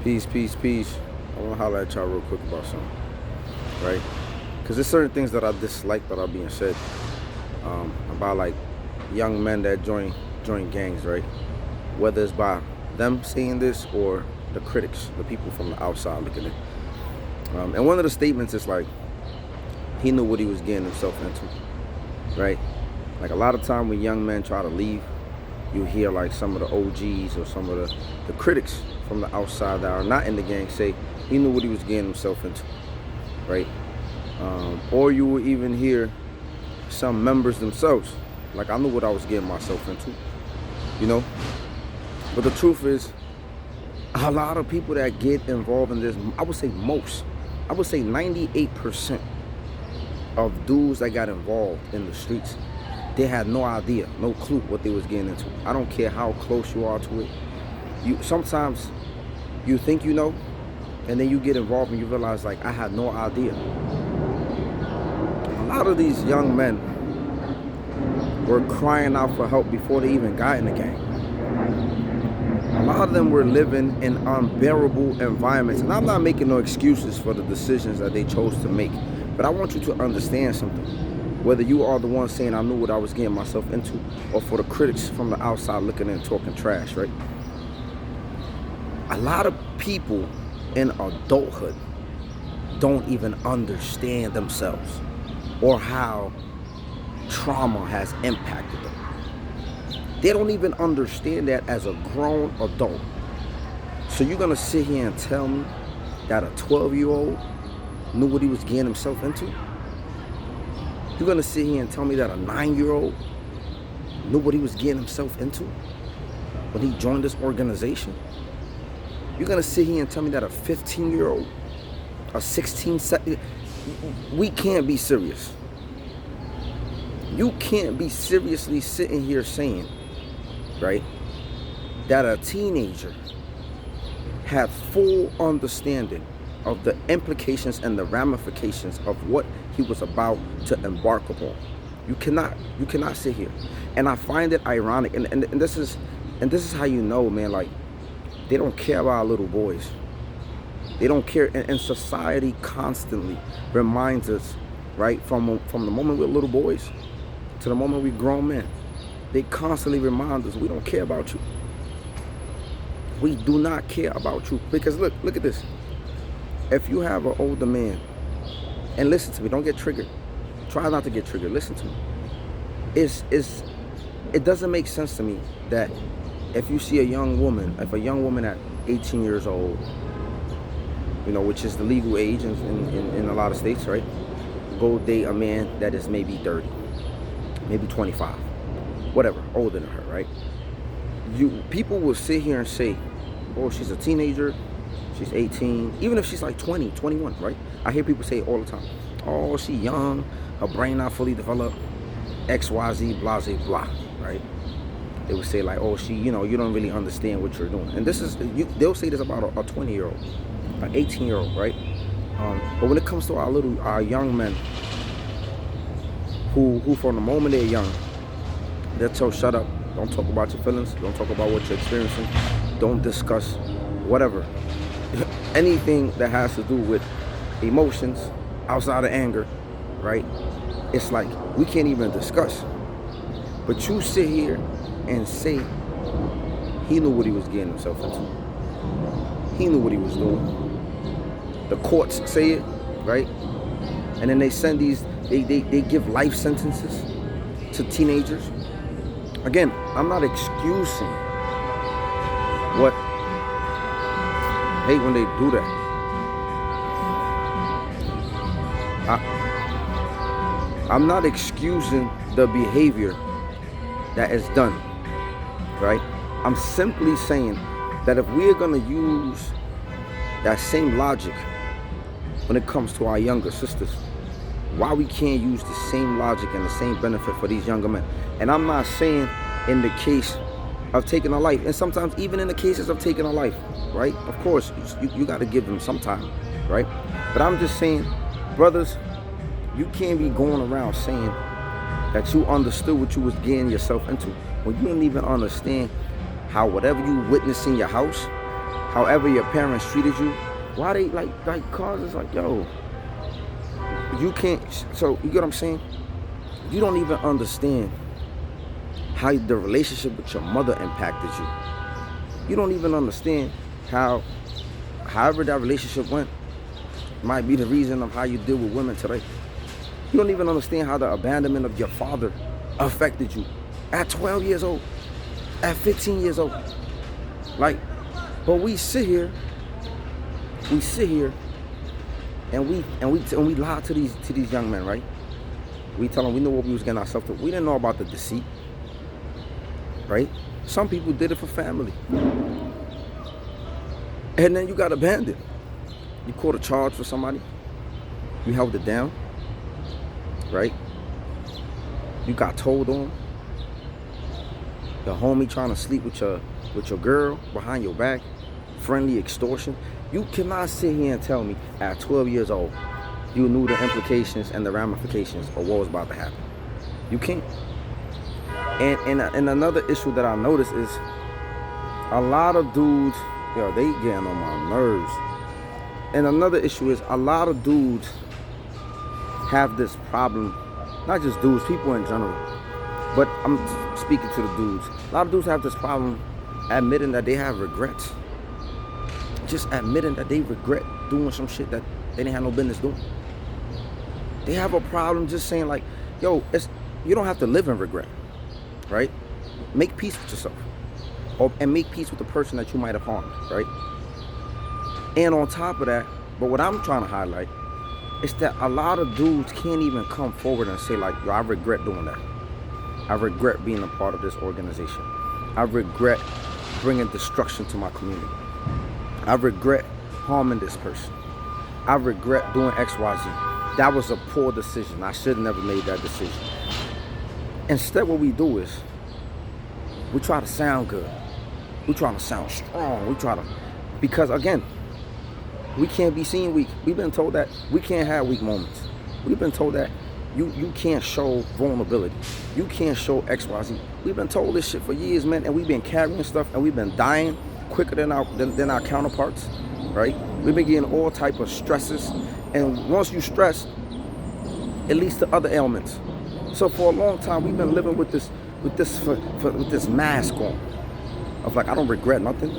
Peace, peace, peace. I want to holler at y'all real quick about something, right? Because there's certain things that I dislike that are being said about like young men that join gangs, right? Whether it's by them saying this or the critics, the people from the outside looking in. And one of the statements is like, he knew what he was getting himself into, right? Like a lot of time when young men try to leave, you hear like some of the OGs or some of the critics from the outside that are not in the gang say he knew what he was getting himself into, right? Or you will even hear some members themselves, like, I knew what I was getting myself into, you know? But the truth is, a lot of people that get involved in this, I would say 98% of dudes that got involved in the streets, they had no idea, no clue what they was getting into. I don't care how close you are to it. Sometimes you think you know, and then you get involved and you realize, like, I had no idea. A lot of these young men were crying out for help before they even got in the gang. A lot of them were living in unbearable environments. And I'm not making no excuses for the decisions that they chose to make. But I want you to understand something. Whether you are the one saying I knew what I was getting myself into, or for the critics from the outside looking in and talking trash, right? A lot of people in adulthood don't even understand themselves or how trauma has impacted them. They don't even understand that as a grown adult. So you're gonna sit here and tell me that a 12-year-old knew what he was getting himself into? You're gonna sit here and tell me that a 9-year-old knew what he was getting himself into when he joined this organization? You're gonna sit here and tell me that a 15-year-old, a 16, we can't be serious. You can't be seriously sitting here saying, right, that a teenager had full understanding of the implications and the ramifications of what he was about to embark upon. You cannot sit here. And I find it ironic, and this is how you know, man, like, they don't care about little boys. They don't care, and society constantly reminds us, right, from the moment we're little boys to the moment we're grown men. They constantly remind us, we don't care about you. We do not care about you. Because look at this. If you have an older man, and listen to me, don't get triggered. Try not to get triggered. Listen to me. It doesn't make sense to me that if you see a young woman at 18 years old, you know, which is the legal age in a lot of states, right? Go date a man that is maybe 30, maybe 25, whatever, older than her, right? People will sit here and say, oh, she's a teenager, she's 18, even if she's like 20, 21, right? I hear people say it all the time. Oh, she young, her brain not fully developed, XYZ, blah, blah, blah, right? They would say like, oh, you don't really understand what you're doing. And they'll say this about a 20-year-old, an 18-year-old, right? But when it comes to our young men, who from the moment they're young, they're told, shut up, don't talk about your feelings, don't talk about what you're experiencing, don't discuss whatever, anything that has to do with emotions outside of anger, right? It's like we can't even discuss. But you sit here and say he knew what he was getting himself into. He knew what he was doing. The courts say it, right? And then they send they give life sentences to teenagers. Again, I'm not excusing what, I hate when they do that. I'm not excusing the behavior that is done, right? I'm simply saying that if we're gonna use that same logic when it comes to our younger sisters, why we can't use the same logic and the same benefit for these younger men? And I'm not saying in the case of taking a life, and sometimes even in the cases of taking a life, right? Of course, you got to give them some time, right? But I'm just saying, brothers, you can't be going around saying that you understood what you was getting yourself into when you don't even understand how whatever you witness in your house however your parents treated you, why they like cause it's like, yo, you can't, so you get what I'm saying? You don't even understand how the relationship with your mother impacted you. You don't even understand how, however that relationship went, might be the reason of how you deal with women today. You don't even understand how the abandonment of your father affected you at 12 years old, at 15 years old. Like, but we sit here and we lie to these young men, right? We tell them we know what we was getting ourselves to. We didn't know about the deceit, right? Some people did it for family. And then you got abandoned. You caught a charge for somebody. You held it down, right? You got told on. The homie trying to sleep with your girl behind your back. Friendly extortion. You cannot sit here and tell me at 12 years old you knew the implications and the ramifications of what was about to happen. You can't. And another issue that I noticed is a lot of dudes, yo, they getting on my nerves. And another issue is a lot of dudes have this problem, not just dudes, people in general, but I'm speaking to the dudes. A lot of dudes have this problem admitting that they have regrets. Just admitting that they regret doing some shit that they didn't have no business doing. They have a problem just saying like, yo, you don't have to live in regret, right? Make peace with yourself. And make peace with the person that you might have harmed, right? And on top of that, but what I'm trying to highlight is that a lot of dudes can't even come forward and say like, yo, I regret doing that. I regret being a part of this organization. I regret bringing destruction to my community. I regret harming this person. I regret doing X, Y, Z. That was a poor decision. I should have never made that decision. Instead, what we do is we try to sound good. We try to sound strong. Because again, we can't be seen weak. We've been told that we can't have weak moments. We've been told that you can't show vulnerability. You can't show X, Y, Z. We've been told this shit for years, man, and we've been carrying stuff and we've been dying quicker than our counterparts, right? We've been getting all type of stresses, and once you stress, it leads to other ailments. So for a long time, we've been living with this mask on, of like, I don't regret nothing.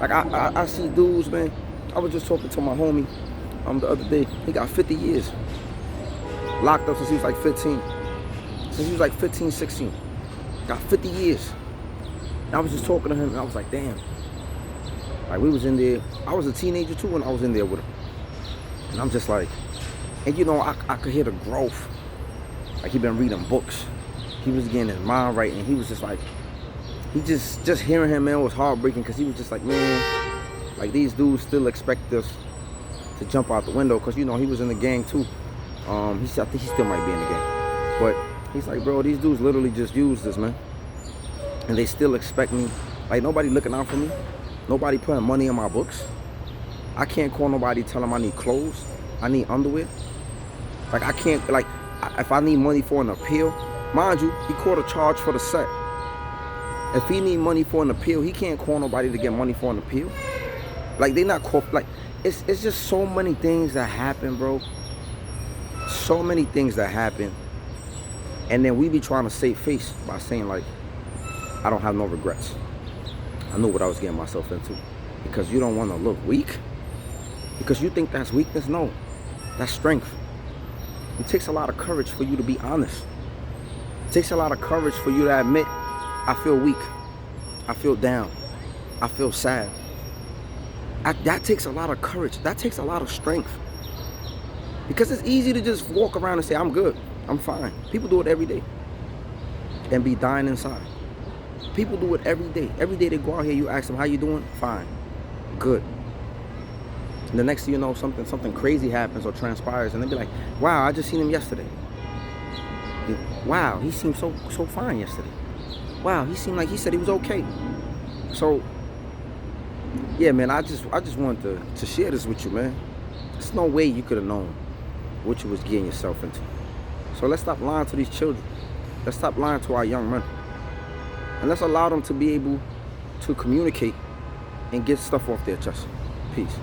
Like I see dudes, man. I was just talking to my homie the other day. He got 50 years, locked up since he was like 15. Since he was like 15, 16, got 50 years. And I was just talking to him, and I was like, damn. Like, we was in there. I was a teenager too when I was in there with him. And I'm just like, and you know, I could hear the growth. Like, he been reading books. He was getting his mind right, and he was just like, he just hearing him, man, was heartbreaking, because he was just like, man, like, these dudes still expect us to jump out the window, because, you know, he was in the gang too. I think he still might be in the gang. But he's like, bro, these dudes literally just used this, man. And they still expect me. Like, nobody looking out for me. Nobody putting money in my books. I can't call nobody, tell them I need clothes. I need underwear. Like, I can't, like, if I need money for an appeal, mind you, he caught a charge for the set. If he need money for an appeal, he can't call nobody to get money for an appeal. Like, they not called, like, it's just so many things that happen, bro. So many things that happen. And then we be trying to save face by saying, like, I don't have no regrets. I knew what I was getting myself into. Because you don't want to look weak. Because you think that's weakness. No, that's strength. It takes a lot of courage for you to be honest. It takes a lot of courage for you to admit, I feel weak. I feel down. I feel sad. That takes a lot of courage. That takes a lot of strength. Because it's easy to just walk around and say, I'm good. I'm fine. People do it every day. And be dying inside. People do it every day. Every day they go out here, you ask them, how you doing? Fine. Good. And the next thing you know, something crazy happens or transpires, and they be like, wow, I just seen him yesterday. Wow, he seemed so fine yesterday. Wow, he seemed like he said he was okay. So, yeah, man, I just wanted to share this with you, man. There's no way you could have known what you was getting yourself into. So let's stop lying to these children. Let's stop lying to our young men. And let's allow them to be able to communicate and get stuff off their chest. Peace.